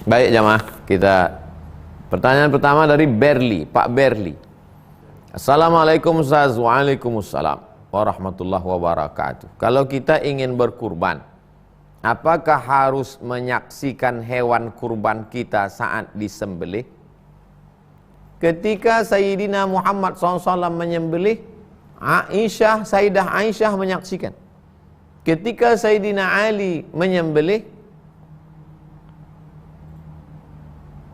Baik jamaah, kita pertanyaan pertama dari Berli, Pak Berli. Assalamualaikum Ustaz. Waalaikumsalam warahmatullahi wabarakatuh. Kalau kita ingin berkurban, apakah harus menyaksikan hewan kurban kita saat disembelih? Ketika Sayyidina Muhammad SAW menyembelih, Sayyidah Aisyah menyaksikan. Ketika Sayyidina Ali menyembelih,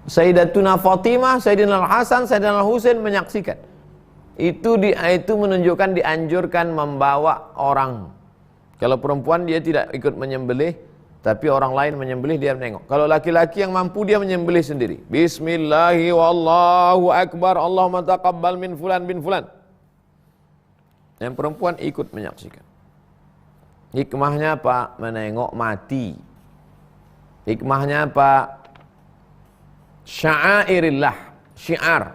Sayyidatuna Fatimah, Sayyidina Al-Hasan, Sayyidina Al-Husain menyaksikan. Itu menunjukkan dianjurkan membawa orang. Kalau perempuan dia tidak ikut menyembelih, tapi orang lain menyembelih dia menengok. Kalau laki-laki yang mampu dia menyembelih sendiri. Bismillahi wallahu akbar, Allahumma taqabbal min fulan bin fulan. Yang perempuan ikut menyaksikan. Hikmahnya apa? Menengok mati. Hikmahnya apa? Sya'airillah, syiar.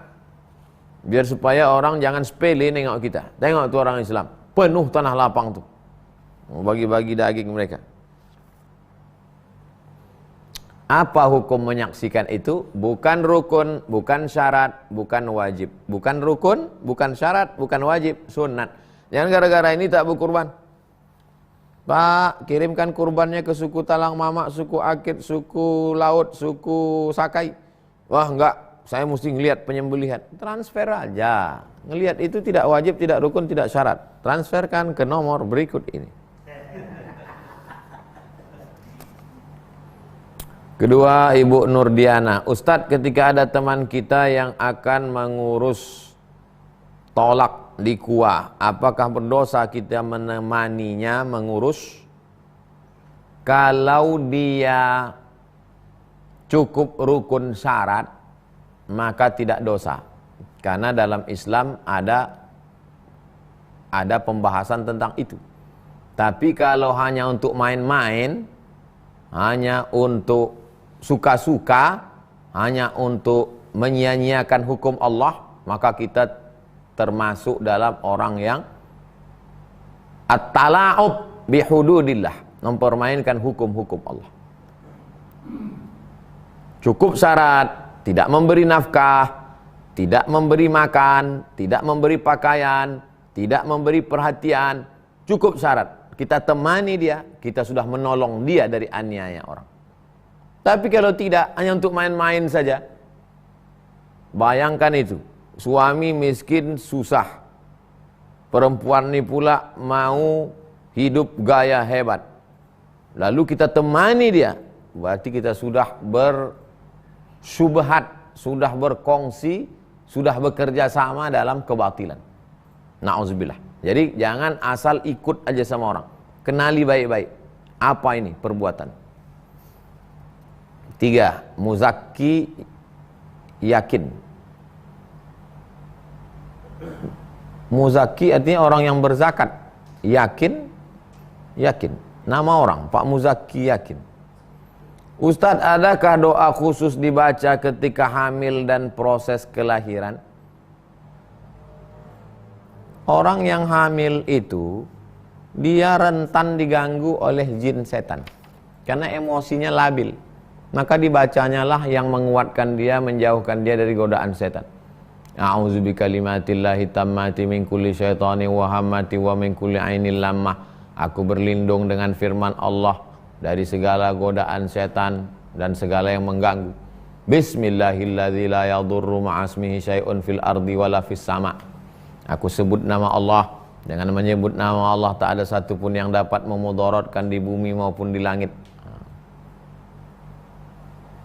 Biar supaya orang jangan sepele nengok kita. Tengok tuh orang Islam, penuh tanah lapang tuh, bagi-bagi daging mereka. Apa hukum menyaksikan itu? Bukan rukun, bukan syarat, bukan wajib. Bukan rukun, bukan syarat, bukan wajib, sunat. Jangan gara-gara ini tak berkurban. Pak, kirimkan kurbannya ke suku Talang Mamak, suku Akit, suku Laut, suku Sakai. Wah enggak, saya mesti ngelihat penyembelihan. Transfer aja. Ngelihat itu tidak wajib, tidak rukun, tidak syarat. Transferkan ke nomor berikut ini. Kedua, Ibu Nurdiana. Ustadz, ketika ada teman kita yang akan mengurus tolak di kuah, apakah berdosa kita menemaninya mengurus? Kalau dia cukup rukun syarat, maka tidak dosa. Karena dalam Islam ada pembahasan tentang itu. Tapi kalau hanya untuk main-main, hanya untuk suka-suka, hanya untuk menyia-nyiakan hukum Allah, maka kita termasuk dalam orang yang at-tala'ub bihududillah, mempermainkan hukum-hukum Allah. Cukup syarat, tidak memberi nafkah, tidak memberi makan, tidak memberi pakaian, tidak memberi perhatian. Cukup syarat, kita temani dia, kita sudah menolong dia dari aniaya orang. Tapi kalau tidak, hanya untuk main-main saja, bayangkan itu, suami miskin susah, perempuan ini pula mau hidup gaya hebat, lalu kita temani dia, berarti kita sudah bersyubhat, sudah berkongsi, sudah bekerja sama dalam kebatilan. Na'udzubillah. Jadi jangan asal ikut aja sama orang, kenali baik-baik apa ini perbuatan. 3. Muzakki yakin. Muzakki artinya orang yang berzakat. Yakin, yakin. Nama orang, Pak Muzakki yakin. Ustadz, adakah doa khusus dibaca ketika hamil dan proses kelahiran? Orang yang hamil itu, dia rentan diganggu oleh jin setan. Karena emosinya labil. Maka dibacanya lah yang menguatkan dia, menjauhkan dia dari godaan setan. A'udzu bikalimatillahi tammati min kulli syaitani wa hammati wa min kulli ainil lammah. Aku berlindung dengan firman Allah dari segala godaan setan dan segala yang mengganggu. Bismillahilladzi la yadurru ma'asmihi syai'un fil ardi wala fis sama'. Aku sebut nama Allah. Dengan menyebut nama Allah tak ada satupun yang dapat memudaratkan di bumi maupun di langit.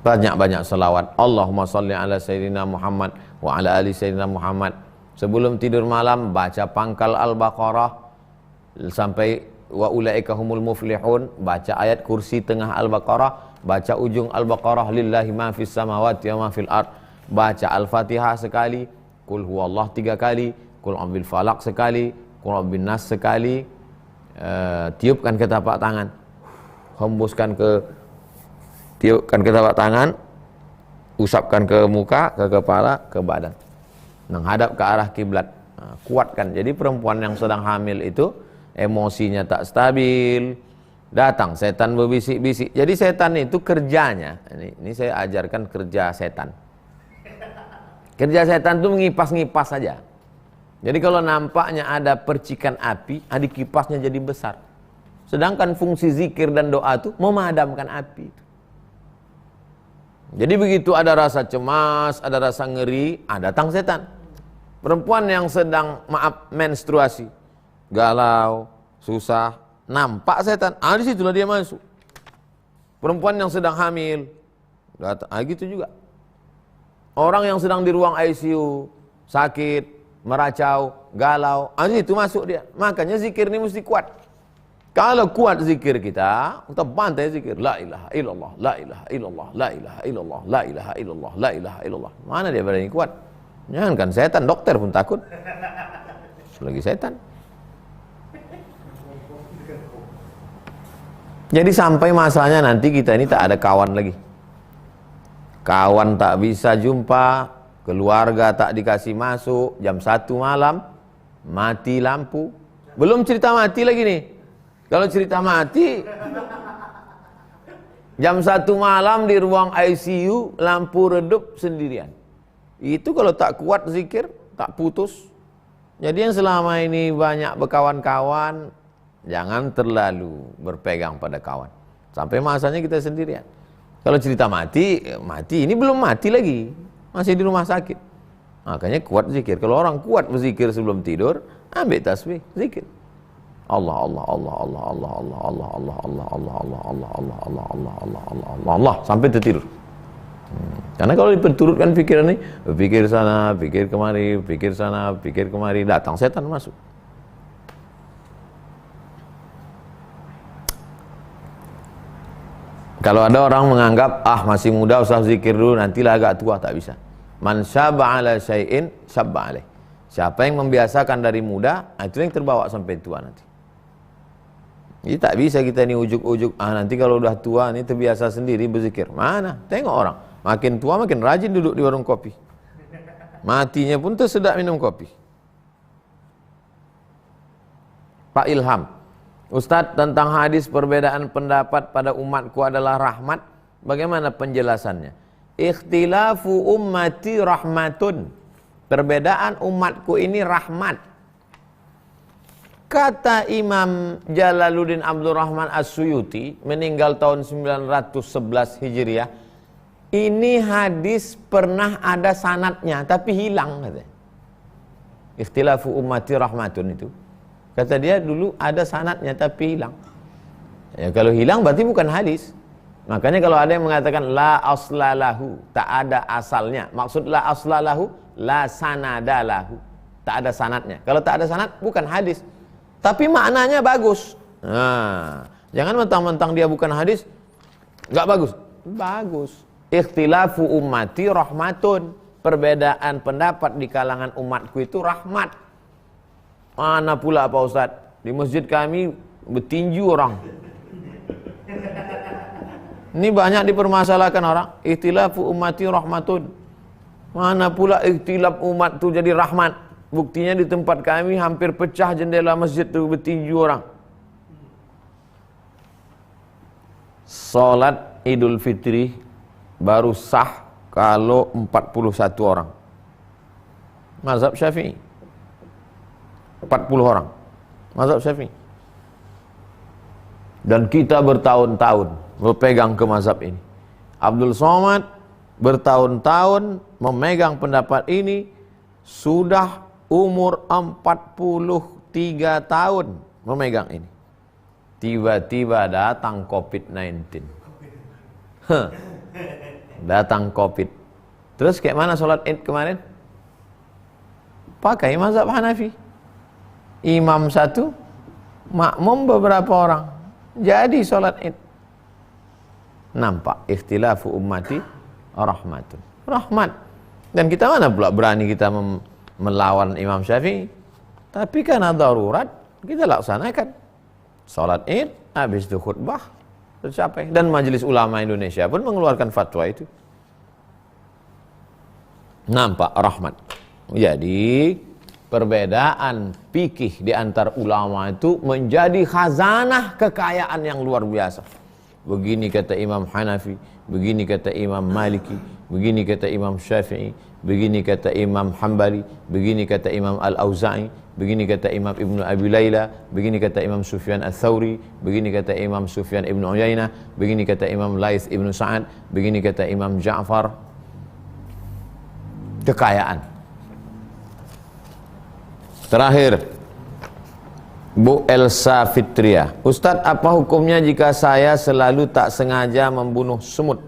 Banyak-banyak selawat. Allahumma salli ala Sayyidina Muhammad wa ala ali Sayyidina Muhammad. Sebelum tidur malam baca pangkal Al-Baqarah sampai wa ulaika humul muflihun, baca ayat kursi tengah Al-Baqarah, baca ujung Al-Baqarah lillahi ma fis samawati wa ma fil ard, baca Al-Fatihah sekali, qul huwallah 3 kali, qul a'udzu falaq sekali, qul a'udzu nas sekali, tiupkan ke telapak tangan, hembuskan tiupkan ke telapak tangan, usapkan ke muka, ke kepala, ke badan, menghadap ke arah kiblat. Kuatkan. Jadi perempuan yang sedang hamil itu emosinya tak stabil, Datang setan berbisik-bisik. Jadi setan itu kerjanya, ini saya ajarkan kerja setan. Kerja setan itu mengipas-ngipas saja. Jadi kalau nampaknya ada percikan api, adik kipasnya jadi besar. Sedangkan fungsi zikir dan doa itu memadamkan api. Jadi begitu ada rasa cemas, ada rasa ngeri, datang setan. Perempuan yang sedang menstruasi, galau, susah, nampak setan, di situlah dia masuk. Perempuan yang sedang hamil, datang, gitu juga. Orang yang sedang di ruang ICU, sakit, meracau, galau, di situ masuk dia. Makanya zikir ini mesti kuat. Kalau kuat zikir kita bantai zikir. La ilaha illallah, la ilaha illallah, la ilaha illallah, la ilaha illallah, la ilaha illallah. Mana dia berani kuat? Jangan kan setan, dokter pun takut. Lagi setan. Jadi sampai masanya nanti kita ini tak ada kawan lagi. Kawan tak bisa jumpa, keluarga tak dikasih masuk, jam 1 malam, mati lampu. Belum cerita mati lagi nih. Kalau cerita mati, jam 1 malam di ruang ICU, lampu redup sendirian. Itu kalau tak kuat zikir, tak putus. Jadi yang selama ini banyak berkawan-kawan, jangan terlalu berpegang pada kawan. Sampai masanya kita sendirian. Kalau cerita mati, mati. Ini belum mati lagi. Masih di rumah sakit. Makanya kuat zikir. Kalau orang kuat berzikir sebelum tidur, ambil tasbih, zikir. Allah Allah Allah Allah Allah Allah Allah Allah Allah Allah Allah Allah Allah Allah Allah Allah Allah Allah sampai tertidur. Karena kalau diperturutkan pikiran ini, pikir sana, pikir kemari, pikir sana, pikir kemari, datang setan masuk. Kalau ada orang menganggap masih muda usah zikir dulu, nantilah agak tua, tak bisa. Man syab'a ala syai'in syab'a alaih. Siapa yang membiasakan dari muda, itu yang terbawa sampai tua nanti. Jadi tak bisa kita ini ujuk-ujuk, nanti kalau udah tua ini terbiasa sendiri berzikir. Mana? Tengok orang, makin tua makin rajin duduk di warung kopi. Matinya pun tersedak minum kopi. Pak Ilham, Ustadz, tentang hadis perbedaan pendapat pada umatku adalah rahmat, bagaimana penjelasannya? Ikhtilafu ummati rahmatun. Perbedaan umatku ini rahmat. Kata Imam Jalaluddin Abdurrahman As-Suyuti, meninggal tahun 911 Hijriah, ini hadis pernah ada sanadnya tapi hilang katanya. Ikhtilafu ummati rahmatun itu. Kata dia dulu ada sanadnya tapi hilang. Ya, kalau hilang berarti bukan hadis. Makanya kalau ada yang mengatakan la aslalahu, tak ada asalnya. Maksud la aslalahu, la sanadalahu. Tak ada sanadnya. Kalau tak ada sanad bukan hadis. Tapi maknanya bagus. Jangan mentang-mentang dia bukan hadis enggak bagus. Bagus. Ikhtilafu ummati rahmatun. Perbedaan pendapat di kalangan umatku itu rahmat. Mana pula Pak Ustaz? Di masjid kami bertinju orang. Ini banyak dipermasalahkan orang. Ikhtilafu ummati rahmatun. Mana pula ikhtilaf umat itu jadi rahmat? Buktinya di tempat kami hampir pecah jendela masjid itu bertinju orang. Salat Idul Fitri baru sah kalau 41 orang. Mazhab Syafi'i. 40 orang. Mazhab Syafi'i. Dan kita bertahun-tahun berpegang ke mazhab ini. Abdul Somad bertahun-tahun memegang pendapat ini, sudah umur 43 tahun memegang ini. Tiba-tiba datang COVID-19. Datang COVID. Terus kayak mana sholat Id kemarin? Pakai mazhab Hanafi. Imam satu, makmum beberapa orang. Jadi sholat Id. Nampak ikhtilafu ummati rahmatun. Rahmat. Dan kita mana pula berani kita melawan Imam Syafi'i. Tapi karena darurat kita laksanakan salat Id, habis itu khutbah tercapai. Dan Majelis Ulama Indonesia pun mengeluarkan fatwa itu. Nampak rahmat. Jadi perbedaan fikih di antar ulama itu menjadi khazanah kekayaan yang luar biasa. Begini kata Imam Hanafi, begini kata Imam Maliki, begini kata Imam Syafi'i, begini kata Imam Hambali, begini kata Imam Al-Auza'i, begini kata Imam Ibnu Abi Layla, begini kata Imam Sufyan Ats-Tsauri, begini kata Imam Sufyan Ibnu Uyainah, begini kata Imam Laits Ibnu Sa'ad, begini kata Imam Ja'far. Kekayaan. Terakhir, Bu Elsa Fitria, Ustadz, apa hukumnya jika saya selalu tak sengaja membunuh semut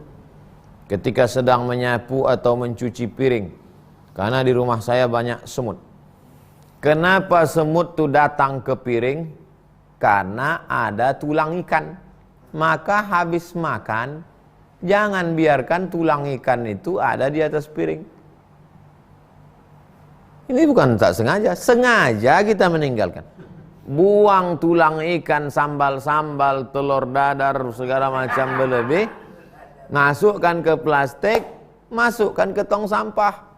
ketika sedang menyapu atau mencuci piring, karena di rumah saya banyak semut? Kenapa semut itu datang ke piring? Karena ada tulang ikan. Maka habis makan, jangan biarkan tulang ikan itu ada di atas piring. Ini bukan tak sengaja, sengaja kita meninggalkan. Buang tulang ikan, sambal-sambal, telur dadar, segala macam berlebih, masukkan ke plastik, masukkan ke tong sampah.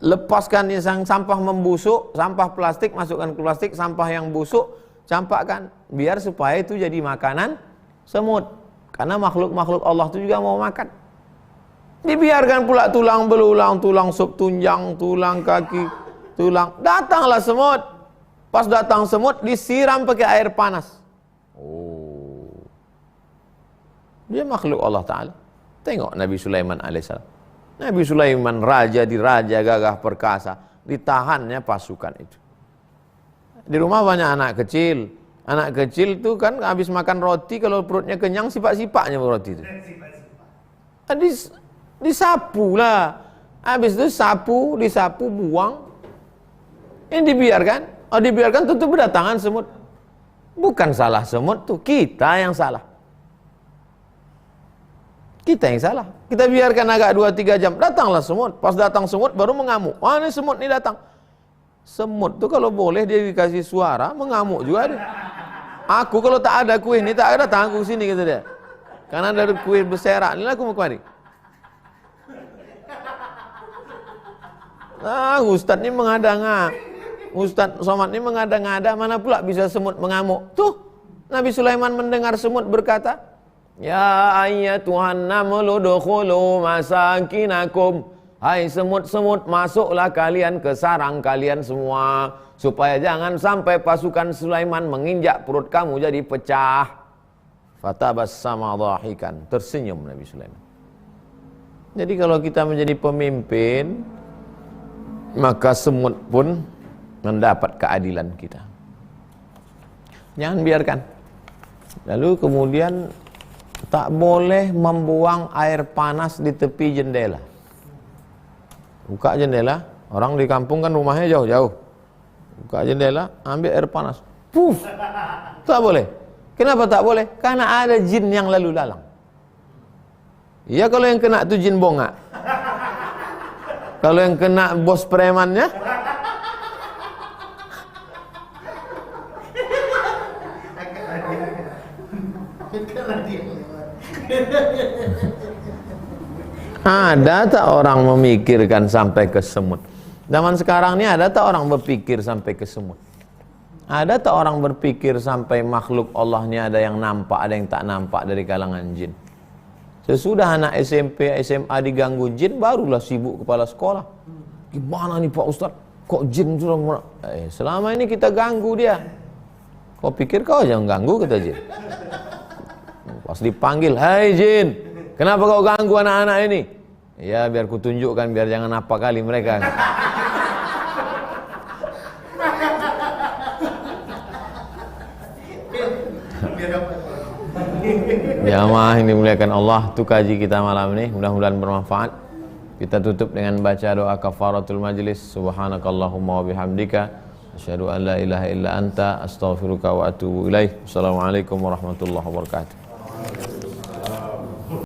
Lepaskan yang sampah membusuk, sampah plastik, masukkan ke plastik, sampah yang busuk, campakkan. Biar supaya itu jadi makanan semut. Karena makhluk-makhluk Allah itu juga mau makan. Dibiarkan pula tulang belulang, tulang sup tunjang, tulang kaki, tulang. Datanglah semut. Pas datang semut, disiram pakai air panas. Oh, dia makhluk Allah Ta'ala. Tengok Nabi Sulaiman alaihissalam. Nabi Sulaiman raja di raja gagah perkasa, ditahannya pasukan itu. Di rumah banyak anak kecil. Anak kecil itu kan habis makan roti, kalau perutnya kenyang sipak-sipaknya roti itu. Disapu lah. Habis itu disapu, buang. Ini dibiarkan. Oh, dibiarkan tentu berdatangan semut. Bukan salah semut tuh, kita yang salah. Kita yang salah. Kita biarkan agak 2-3 jam, datanglah semut. Pas datang semut baru mengamuk. Wah, ini semut nih datang. Semut tuh kalau boleh dia dikasih suara, mengamuk juga dia. Aku kalau tak ada kuih ini, tak ada datang aku sini, kata dia. Karena ada kuih berserak, ini aku mau kemari. Ustadz ini mengada-ngada. Ustadz Somad ini mengada-ngada, mana pula bisa semut mengamuk. Tuh, Nabi Sulaiman mendengar semut berkata, Ya ayyatuhan namlu dukhulu masakinakum. Hai semut-semut, masuklah kalian ke sarang kalian semua, supaya jangan sampai pasukan Sulaiman menginjak perut kamu jadi pecah. Fatabassama dhahikan, tersenyum Nabi Sulaiman. Jadi kalau kita menjadi pemimpin, maka semut pun mendapat keadilan kita. Jangan biarkan. Lalu kemudian tak boleh membuang air panas di tepi jendela. Buka jendela, orang di kampung kan rumahnya jauh-jauh. Buka jendela, ambil air panas. Puf. Tak boleh. Kenapa tak boleh? Karena ada jin yang lalu lalang. Iya, kalau yang kena itu jin bongak. Kalau yang kena bos premannya, ada tak orang memikirkan sampai ke semut? Zaman sekarang ini ada tak orang berpikir sampai ke semut? Ada tak orang berpikir sampai makhluk Allah ini ada yang nampak, ada yang tak nampak dari kalangan jin? Sesudah anak SMP, SMA diganggu jin, barulah sibuk kepala sekolah. Gimana nih Pak Ustadz? Kok jin sudah selama ini kita ganggu dia. Kau pikir kau aja mengganggu, kata jin. Pas dipanggil, hai jin, kenapa kau ganggu anak-anak ini? Ya biar kutunjukkan, biar jangan apa kali mereka. Jamaah yang dimuliakan Allah, itu kaji kita malam ini, mudah-mudahan bermanfaat. Kita tutup dengan baca doa kafaratul majlis. Subhanakallahumma wa bihamdika, asyhadu an la ilaha illa anta, astaghfiruka wa atubu ilaih. Assalamualaikum warahmatullahi wabarakatuh.